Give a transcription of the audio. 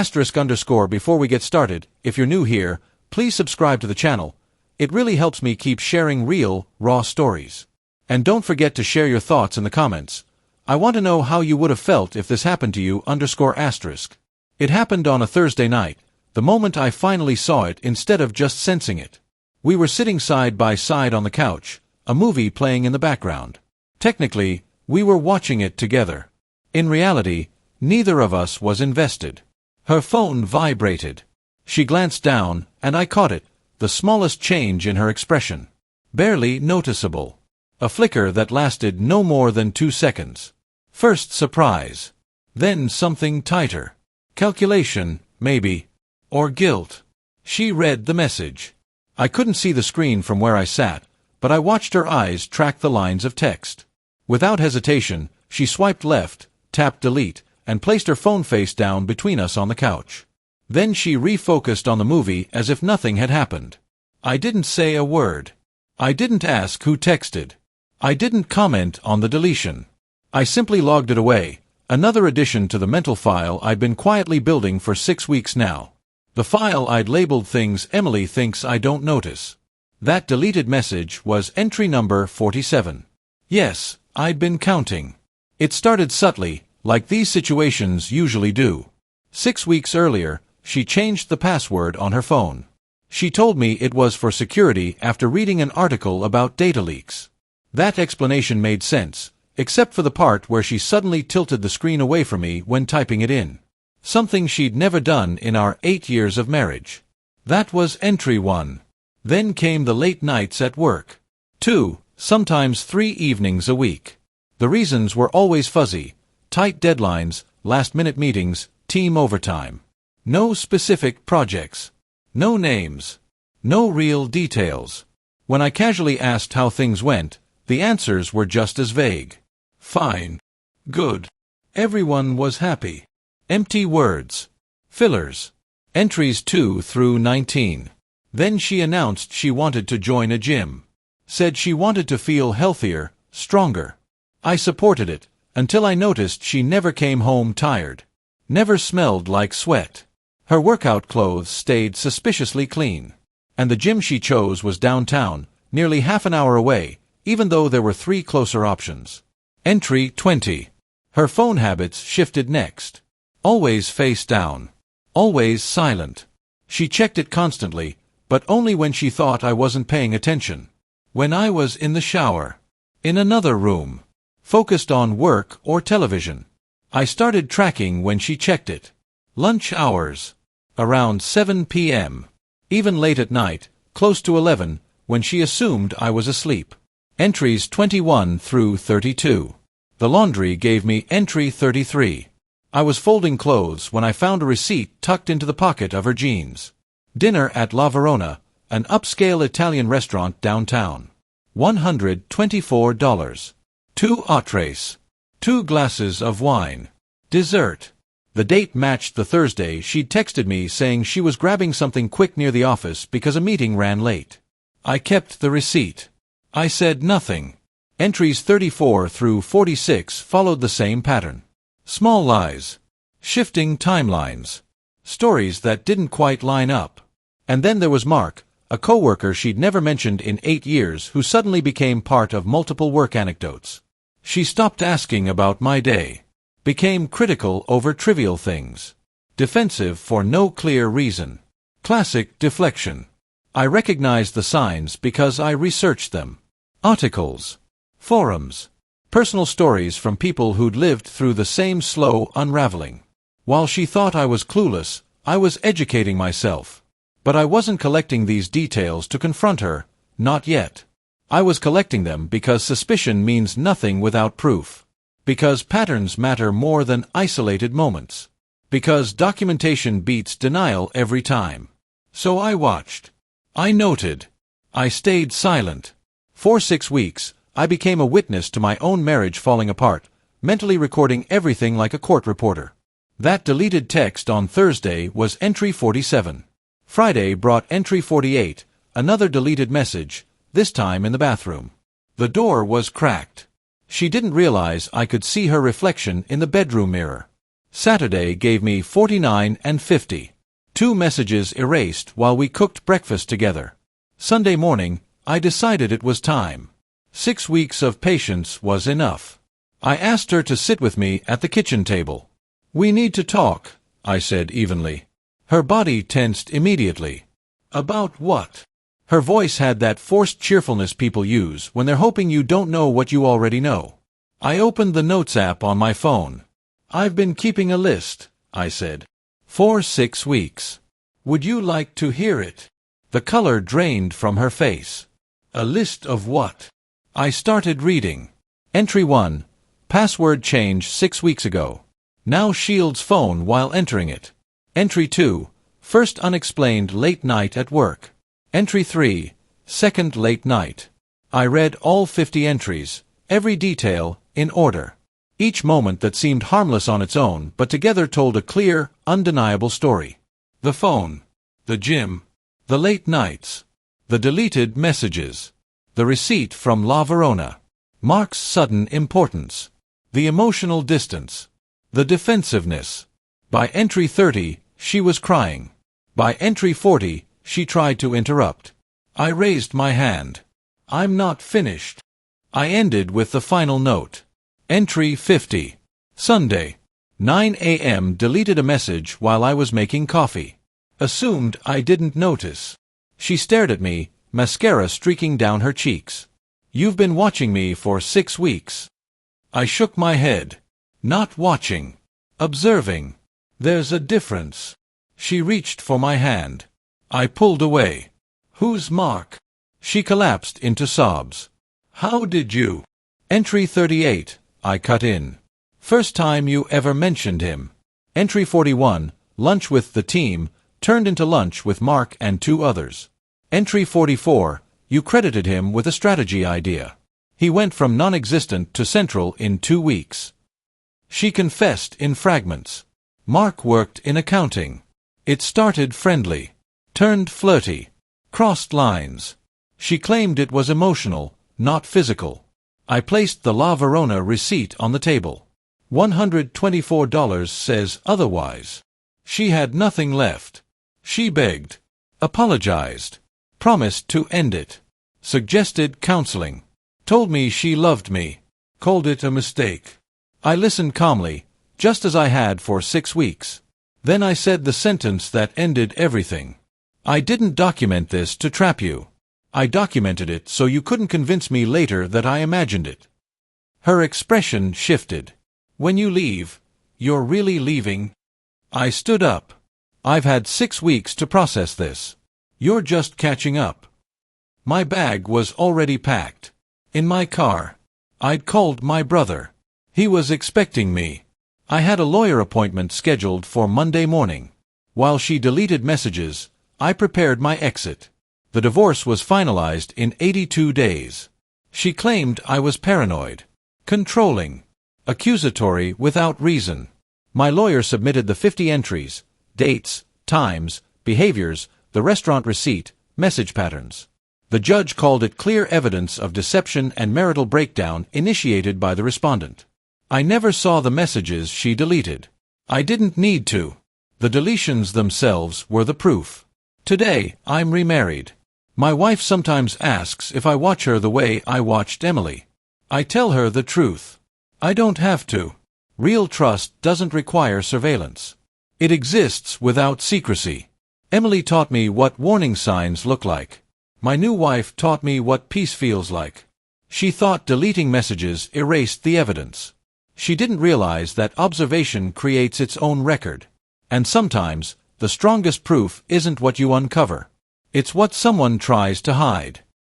*_. Before we get started, if you're new here, please subscribe to the channel. It really helps me keep sharing real, raw stories. And don't forget to share your thoughts in the comments. I want to know how you would have felt if this happened to you **. It happened on a Thursday night, the moment I finally saw it instead of just sensing it. We were sitting side by side on the couch, a movie playing in the background. Technically, we were watching it together. In reality, neither of us was invested. Her phone vibrated. She glanced down, and I caught it, the smallest change in her expression. Barely noticeable. A flicker that lasted no more than 2 seconds. First surprise. Then something tighter. Calculation, maybe. Or guilt. She read the message. I couldn't see the screen from where I sat, but I watched her eyes track the lines of text. Without hesitation, she swiped left, tapped delete, and placed her phone face down between us on the couch. Then she refocused on the movie as if nothing had happened. I didn't say a word. I didn't ask who texted. I didn't comment on the deletion. I simply logged it away, another addition to the mental file I'd been quietly building for 6 weeks now. The file I'd labeled things Emily thinks I don't notice. That deleted message was entry number 47. Yes, I'd been counting. It started subtly, like these situations usually do. 6 weeks earlier, she changed the password on her phone. She told me it was for security after reading an article about data leaks. That explanation made sense, except for the part where she suddenly tilted the screen away from me when typing it in. Something she'd never done in our 8 years of marriage. That was entry 1. Then came the late nights at work. 2, sometimes 3 evenings a week. The reasons were always fuzzy. Tight deadlines, last-minute meetings, team overtime. No specific projects. No names. No real details. When I casually asked how things went, the answers were just as vague. Fine. Good. Everyone was happy. Empty words. Fillers. Entries 2 through 19. Then she announced she wanted to join a gym. Said she wanted to feel healthier, stronger. I supported it, until I noticed she never came home tired. Never smelled like sweat. Her workout clothes stayed suspiciously clean. And the gym she chose was downtown, nearly half an hour away, even though there were 3 closer options. Entry 20. Her phone habits shifted next. Always face down. Always silent. She checked it constantly, but only when she thought I wasn't paying attention. When I was in the shower. In another room. Focused on work or television. I started tracking when she checked it. Lunch hours. Around 7 p.m. Even late at night, close to 11, when she assumed I was asleep. Entries 21 through 32. The laundry gave me entry 33. I was folding clothes when I found a receipt tucked into the pocket of her jeans. Dinner at La Verona, an upscale Italian restaurant downtown. $124. 2 entrees. 2 glasses of wine. Dessert. The date matched the Thursday she'd texted me saying she was grabbing something quick near the office because a meeting ran late. I kept the receipt. I said nothing. Entries 34 through 46 followed the same pattern. Small lies. Shifting timelines. Stories that didn't quite line up. And then there was Mark, a coworker she'd never mentioned in 8 years who suddenly became part of multiple work anecdotes. She stopped asking about my day. Became critical over trivial things. Defensive for no clear reason. Classic deflection. I recognized the signs because I researched them. Articles. Forums. Personal stories from people who'd lived through the same slow unraveling. While she thought I was clueless, I was educating myself. But I wasn't collecting these details to confront her, not yet. I was collecting them because suspicion means nothing without proof. Because patterns matter more than isolated moments. Because documentation beats denial every time. So I watched. I noted. I stayed silent. For 6 weeks, I became a witness to my own marriage falling apart, mentally recording everything like a court reporter. That deleted text on Thursday was entry 47. Friday brought entry 48, another deleted message, this time in the bathroom. The door was cracked. She didn't realize I could see her reflection in the bedroom mirror. Saturday gave me 49 and 50. 2 messages erased while we cooked breakfast together. Sunday morning, I decided it was time. 6 weeks of patience was enough. I asked her to sit with me at the kitchen table. "We need to talk," I said evenly. Her body tensed immediately. "About what?" Her voice had that forced cheerfulness people use when they're hoping you don't know what you already know. I opened the Notes app on my phone. "I've been keeping a list," I said. "For 6 weeks. Would you like to hear it?" The color drained from her face. "A list of what?" I started reading. Entry 1. Password change 6 weeks ago. Now shields phone while entering it. Entry 2. First unexplained late night at work. Entry 3. Second late night. I read all 50 entries, every detail, in order. Each moment that seemed harmless on its own, but together told a clear, undeniable story. The phone. The gym. The late nights. The deleted messages. The receipt from La Verona. Mark's sudden importance. The emotional distance. The defensiveness. By entry 30, she was crying. By entry 40, she tried to interrupt. I raised my hand. "I'm not finished." I ended with the final note. Entry 50. Sunday. 9 a.m. Deleted a message while I was making coffee. Assumed I didn't notice. She stared at me, mascara streaking down her cheeks. "You've been watching me for 6 weeks." I shook my head. "Not watching. Observing. There's a difference." She reached for my hand. I pulled away. "Who's Mark?" She collapsed into sobs. "How did you?" Entry 38. I cut in. "First time you ever mentioned him." Entry 41. Lunch with the team, turned into lunch with Mark and 2 others. Entry 44. You credited him with a strategy idea. He went from non-existent to central in 2 weeks. She confessed in fragments. Mark worked in accounting. It started friendly, turned flirty, crossed lines. She claimed it was emotional, not physical. I placed the La Verona receipt on the table. $124 says otherwise. She had nothing left. She begged, apologized, promised to end it, suggested counseling, told me she loved me, called it a mistake. I listened calmly, just as I had for 6 weeks. Then I said the sentence that ended everything. "I didn't document this to trap you. I documented it so you couldn't convince me later that I imagined it." Her expression shifted. "When you leave, you're really leaving?" I stood up. "I've had 6 weeks to process this. You're just catching up." My bag was already packed. In my car. I'd called my brother. He was expecting me. I had a lawyer appointment scheduled for Monday morning. While she deleted messages, I prepared my exit. The divorce was finalized in 82 days. She claimed I was paranoid, controlling, accusatory without reason. My lawyer submitted the 50 entries, dates, times, behaviors, the restaurant receipt, message patterns. The judge called it clear evidence of deception and marital breakdown initiated by the respondent. I never saw the messages she deleted. I didn't need to. The deletions themselves were the proof. Today, I'm remarried. My wife sometimes asks if I watch her the way I watched Emily. I tell her the truth. I don't have to. Real trust doesn't require surveillance. It exists without secrecy. Emily taught me what warning signs look like. My new wife taught me what peace feels like. She thought deleting messages erased the evidence. She didn't realize that observation creates its own record. And sometimes, the strongest proof isn't what you uncover. It's what someone tries to hide.